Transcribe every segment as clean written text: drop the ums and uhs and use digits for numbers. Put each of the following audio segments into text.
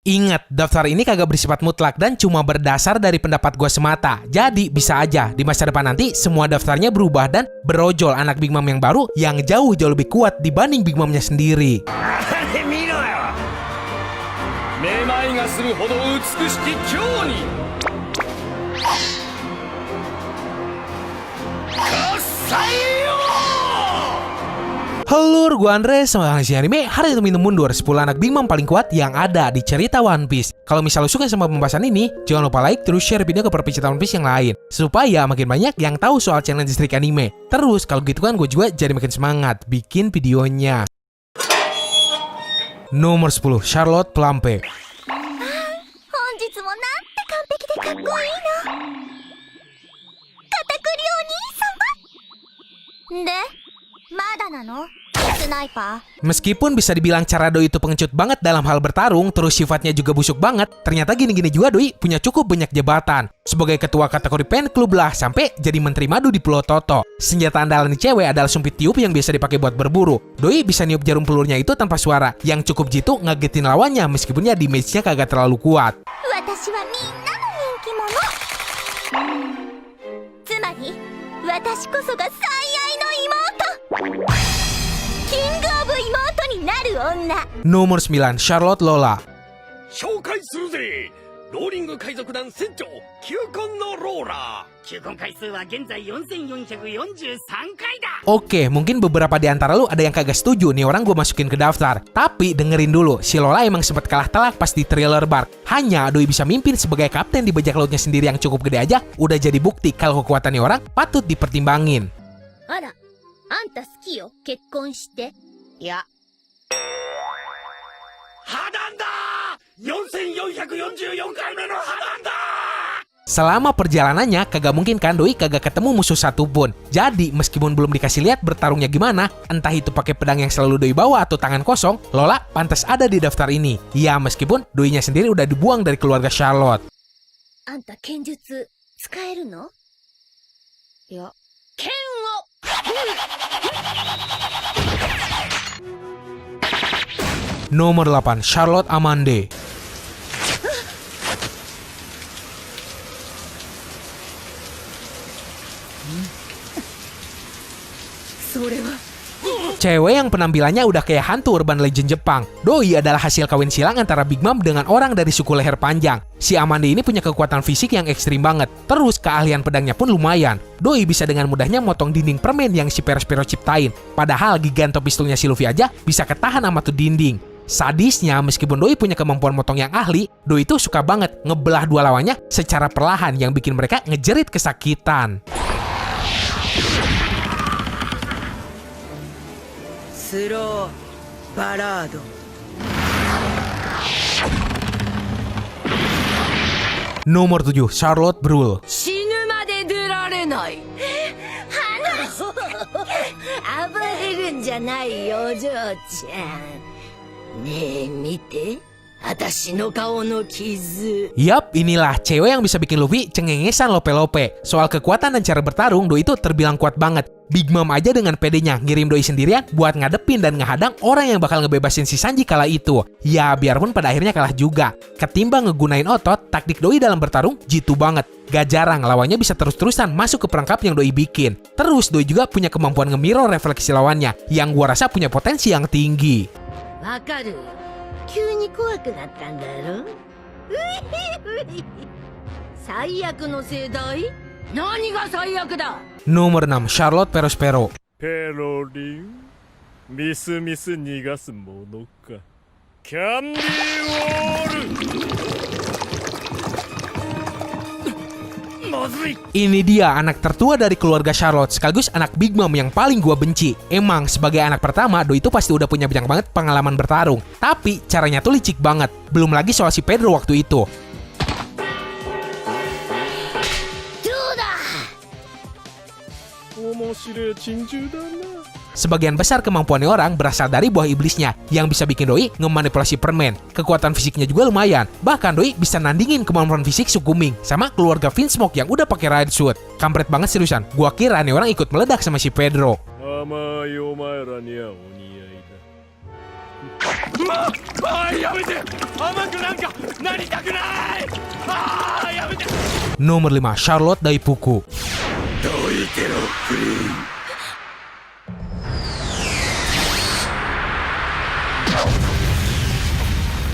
Ingat, daftar ini kagak bersifat mutlak dan cuma berdasar dari pendapat gue semata. Jadi bisa aja di masa depan nanti semua daftarnya berubah dan berojol anak Big Mom yang baru yang jauh lebih kuat dibanding Big Momnya sendiri. Halo, gue Andre, sama si anime. Hari ini minum mundur 10 anak Big Mom paling kuat yang ada di cerita One Piece. Kalau misalnya lo suka sama pembahasan ini, jangan lupa like, terus share video ke perpecinta One Piece yang lain, supaya makin banyak yang tahu soal channel distrik anime. Terus kalau gitu kan gue juga jadi makin semangat bikin videonya. Nomor 10, Charlotte Plumpe. Meskipun bisa dibilang cara Doi itu pengecut banget dalam hal bertarung, terus sifatnya juga busuk banget, ternyata gini-gini juga Doi punya cukup banyak jabatan. Sebagai ketua kategori pen klub lah, sampai jadi menteri madu di Pulau Toto. Senjata andalan di cewek adalah sumpit tiup yang biasa dipakai buat berburu. Doi bisa niup jarum pelurnya itu tanpa suara, yang cukup jitu ngagetin lawannya meskipun ya damage-nya kagak terlalu kuat. Nomor 9, Charlotte Lola. Oke, mungkin beberapa di antara lu ada yang kagak setuju nih orang gue masukin ke daftar. Tapi dengerin dulu, si Lola emang sempat kalah telak pas di Thriller Bark. Hanya Doi bisa mimpin sebagai kapten di bajak lautnya sendiri yang cukup gede aja, udah jadi bukti kalau kekuatannya orang patut dipertimbangin. Selama perjalanannya kagak mungkin kan Doi kagak ketemu musuh satupun. Jadi meskipun belum dikasih lihat bertarungnya gimana, entah itu pakai pedang yang selalu Doi bawa atau tangan kosong, Lola pantas ada di daftar ini. Ya meskipun Doi-nya sendiri udah dibuang dari keluarga Charlotte. Nomor 8, Charlotte Amande. Cewek yang penampilannya udah kayak hantu urban legend Jepang. Doi adalah hasil kawin silang antara Big Mom dengan orang dari suku leher panjang. Si Amande ini punya kekuatan fisik yang ekstrim banget. Terus keahlian pedangnya pun lumayan. Doi bisa dengan mudahnya motong dinding permen yang si Perospero ciptain. Padahal giganto pistolnya si Luffy aja bisa ketahan sama tuh dinding. Sadisnya, meskipun Doi punya kemampuan motong yang ahli, Doi itu suka banget ngebelah dua lawannya secara perlahan yang bikin mereka ngejerit kesakitan. Slow Ballad. Nomor 7, Charlotte Brule. Yap, inilah cewek yang bisa bikin Luffy cengengesan lope-lope. Soal kekuatan dan cara bertarung, Doi itu terbilang kuat banget. Big Mom aja dengan pedenya ngirim Doi sendirian buat ngadepin dan ngehadang orang yang bakal ngebebasin si Sanji kala itu. Ya, biarpun pada akhirnya kalah juga. Ketimbang ngegunain otot, taktik Doi dalam bertarung jitu banget. Gak jarang lawannya bisa terus-terusan masuk ke perangkap yang Doi bikin. Terus Doi juga punya kemampuan nge-mirror refleksi lawannya, yang gua rasa punya potensi yang tinggi. Nomor 6, Charlotte Perospero. Ini dia anak tertua dari keluarga Charlotte, sekaligus anak Big Mom yang paling gua benci. Emang sebagai anak pertama, Doi itu pasti udah punya banyak banget pengalaman bertarung. Tapi caranya tuh licik banget. Belum lagi soal si Pedro waktu itu. Sebagian besar kemampuannya orang berasal dari buah iblisnya yang bisa bikin Doi ngemanipulasi permen. Kekuatan fisiknya juga lumayan. Bahkan Doi bisa nandingin kemampuan fisik Sukuming sama keluarga Vinsmoke yang udah pakai ride suit. Kampret banget seriusan. Gua kira nih orang ikut meledak sama si Pedro. Nomor 5, Charlotte Daifuku.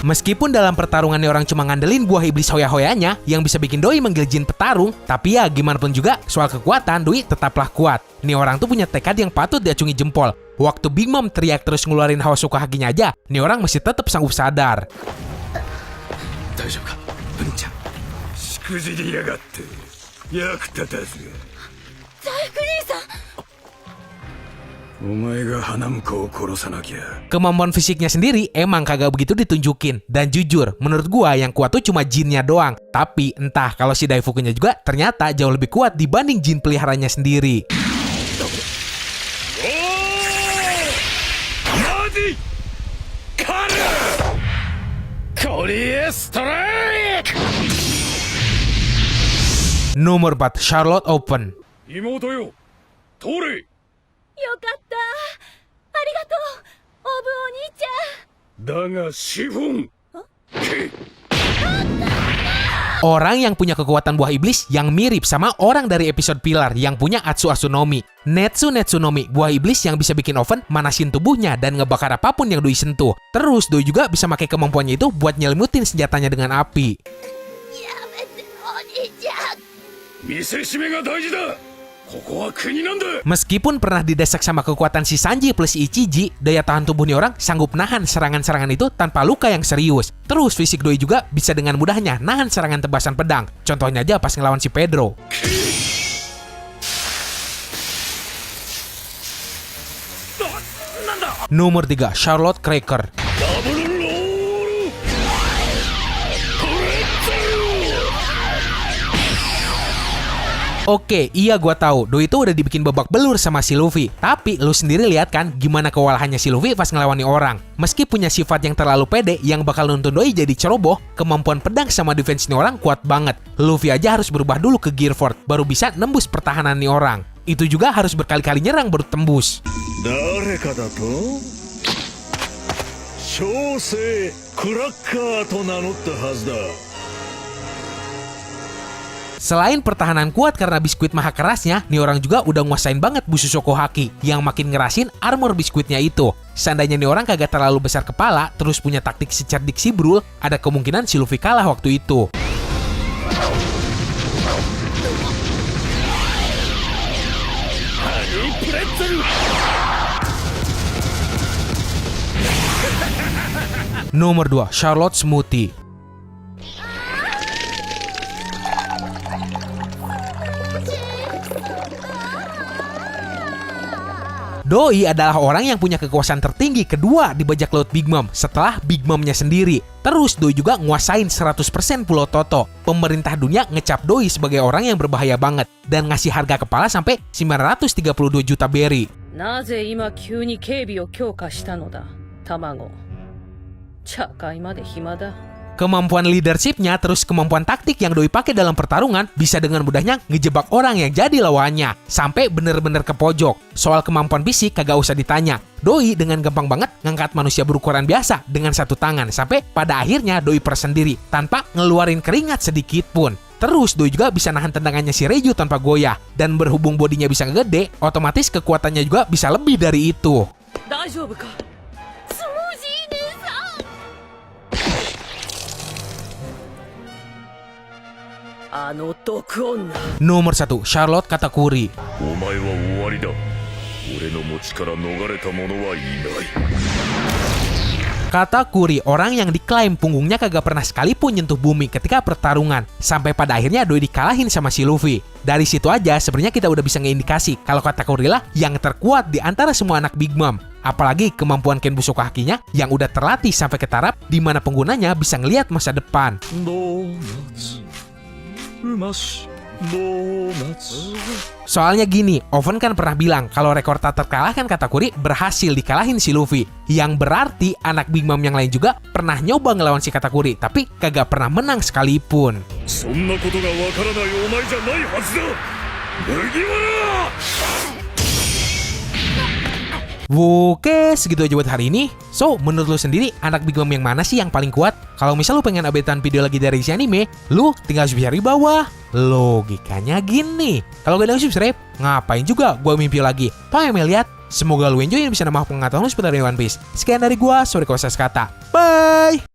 Meskipun dalam pertarungan orang cuma ngandelin buah iblis hoya-hoyanya yang bisa bikin doi manggil jin petarung, tapi ya gimana pun juga soal kekuatan doi tetaplah kuat. Nih orang tuh punya tekad yang patut diacungi jempol. Waktu Big Mom teriak terus ngeluarin hawa Sukahaginya aja, nih orang masih tetap sanggup sadar. Kemampuan fisiknya sendiri emang kagak begitu ditunjukin. Dan jujur, menurut gua yang kuat tuh cuma jinnya doang. Tapi entah kalau si Daifukunya juga ternyata jauh lebih kuat dibanding jin peliharanya sendiri. Nomor 4, Charlotte Open. よかった。ありがとう、オブお兄ちゃん。だがシフォン。 Orang yang punya kekuatan buah iblis yang mirip sama orang dari episode Pilar yang punya Atsu Atsunomi. Netsunomi, buah iblis yang bisa bikin Oven manasin tubuhnya dan ngebakar apapun yang Doi sentuh. Terus Doi juga bisa pakai kemampuannya itu buat nyelimutin senjatanya dengan api. やめて、お兄ちゃん。見せしめが大事だ。 Meskipun pernah didesak sama kekuatan si Sanji plus Ichiji, daya tahan tubuh nih orang sanggup nahan serangan-serangan itu tanpa luka yang serius. Terus fisik Doi juga bisa dengan mudahnya nahan serangan tebasan pedang. Contohnya aja pas ngelawan si Pedro. Nomor 3, Charlotte Cracker. Oke, iya gua tahu, Doi itu udah dibikin babak belur sama si Luffy. Tapi lu sendiri lihat kan gimana kewalahannya si Luffy pas ngelawani orang. Meski punya sifat yang terlalu pede yang bakal nuntun Doi jadi ceroboh, kemampuan pedang sama defense nih orang kuat banget. Luffy aja harus berubah dulu ke Gear Fort baru bisa nembus pertahanan nih orang. Itu juga harus berkali-kali nyerang baru tembus. Selain pertahanan kuat karena biskuit maha kerasnya, nih orang juga udah nguasain banget Bushu Haki yang makin ngerasin armor biskuitnya itu. Seandainya nih orang kagak terlalu besar kepala, terus punya taktik secerdik si Brul, ada kemungkinan si Luffy kalah waktu itu. Nomor 2, Charlotte Smoothie. Doi adalah orang yang punya kekuasaan tertinggi kedua di bajak laut Big Mom setelah Big Mom-nya sendiri. Terus Doi juga nguasain 100% Pulau Toto. Pemerintah dunia ngecap Doi sebagai orang yang berbahaya banget dan ngasih harga kepala sampai 932 juta berry. なぜ今急に警備を強化したのだ、卵。茶会まで暇だ。 Kemampuan leadership-nya terus kemampuan taktik yang Doi pakai dalam pertarungan bisa dengan mudahnya ngejebak orang yang jadi lawannya sampai bener-bener ke pojok. Soal kemampuan fisik kagak usah ditanya. Doi dengan gampang banget ngangkat manusia berukuran biasa dengan satu tangan sampai pada akhirnya Doi sendiri tanpa ngeluarin keringat sedikit pun. Terus Doi juga bisa nahan tendangannya si Reiju tanpa goyah dan berhubung bodinya bisa ngegede, otomatis kekuatannya juga bisa lebih dari itu. 大丈夫か？ Nomor 1, Charlotte Katakuri. Katakuri, orang yang diklaim punggungnya kagak pernah sekalipun nyentuh bumi ketika pertarungan. Sampai pada akhirnya Doi dikalahin sama si Luffy. Dari situ aja sebenarnya kita udah bisa ngeindikasi kalau Katakuri lah yang terkuat di antara semua anak Big Mom. Apalagi kemampuan Ken Bushoku Hakinya yang udah terlatih sampai ke taraf di mana penggunanya bisa ngelihat masa depan. Soalnya gini, Oven kan pernah bilang kalau rekor tak terkalahkan Katakuri berhasil dikalahin si Luffy. Yang berarti anak Big Mom yang lain juga pernah nyoba ngelawan si Katakuri, tapi kagak pernah menang sekalipun. Oke, segitu aja buat hari ini. So, menurut lu sendiri, anak Big Mom yang mana sih yang paling kuat? Kalau misal lu pengen updatean video lagi dari si anime, lu tinggal subscribe di bawah. Logikanya gini. Kalau gak ada subscribe, ngapain juga gua mimpi lagi? Toh yang lihat, semoga lu enjoy dan bisa nambah pengetahuan lu seputar One Piece. Sekian dari gua, sorry kalau saya kata. Bye!